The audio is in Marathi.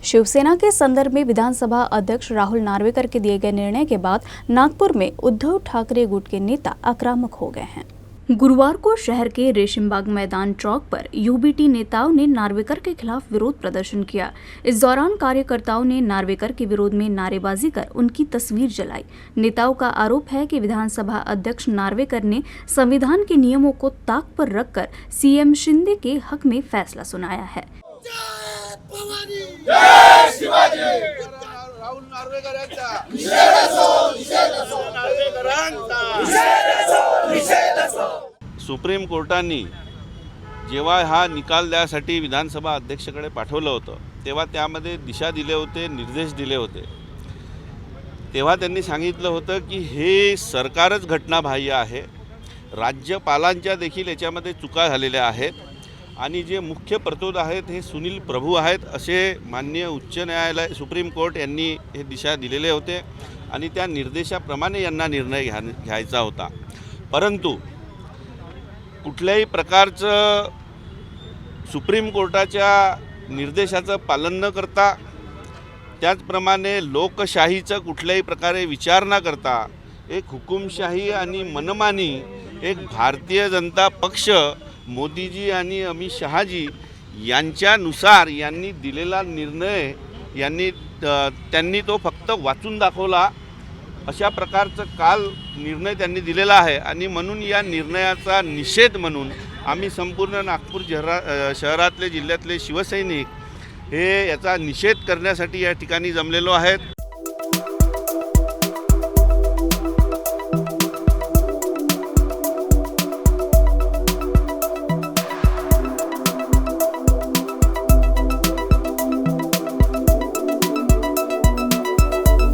शिवसेना के संदर्भ में विधानसभा अध्यक्ष राहुल नार्वेकर के दिए गए निर्णय के बाद नागपुर में उद्धव ठाकरे गुट के नेता आक्रामक हो गए हैं। गुरुवार को शहर के रेशमबाग मैदान चौक पर यूबीटी नेताओं ने नार्वेकर के खिलाफ विरोध प्रदर्शन किया। इस दौरान कार्यकर्ताओं ने नार्वेकर के विरोध में नारेबाजी कर उनकी तस्वीर जलाई। नेताओं का आरोप है कि विधानसभा अध्यक्ष नार्वेकर ने संविधान के नियमों को ताक पर रखकर सीएम शिंदे के हक में फैसला सुनाया है। जय शिवाजी। राहुल नार्वेकर यांचा निषेध असो, निषेध असो, नार्वेकरांचा निषेध असो। सुप्रीम कोर्टाने जेव्हा हा निकाल द्यासाठी विधानसभा अध्यक्षाकडे पाठवलं होतं तेव्हा त्यामध्ये दिशा दिले होते, निर्देश दिले होते। तेव्हा त्यांनी सांगितलं होतं की हे सरकारच घटनाबाह्य आहे, राज्यपालांच्या देखील याच्यामध्ये चुका झालेल्या आहेत आणि जे मुख्य प्रतोद आहेत हे सुनील प्रभू आहेत असे माननीय उच्च न्यायालय सुप्रीम कोर्ट यांनी हे दिशा दिलेले होते आणि त्या निर्देशाप्रमाणे यांना निर्णय घ्यायचा होता। परंतु कुठल्याही प्रकारचं सुप्रीम कोर्टाच्या निर्देशाचं पालन न करता, त्याचप्रमाणे लोकशाहीचं कुठल्याही प्रकारे विचार न करता एक हुकुमशाही आणि मनमानी एक भारतीय जनता पक्ष मोदीजी आणि अमित शहाजी यांच्यानुसार यांनी दिलेला निर्णय त्यांनी तो फक्त वाचून दाखवला अशा प्रकारचं काल निर्णय त्यांनी दिलेला आहे आणि म्हणून या निर्णयाचा निषेध म्हणून आम्ही संपूर्ण नागपूर शहरातले जिल्ह्यातले शिवसैनिक हे याचा निषेध करण्यासाठी या ठिकाणी जमलेलो आहेत।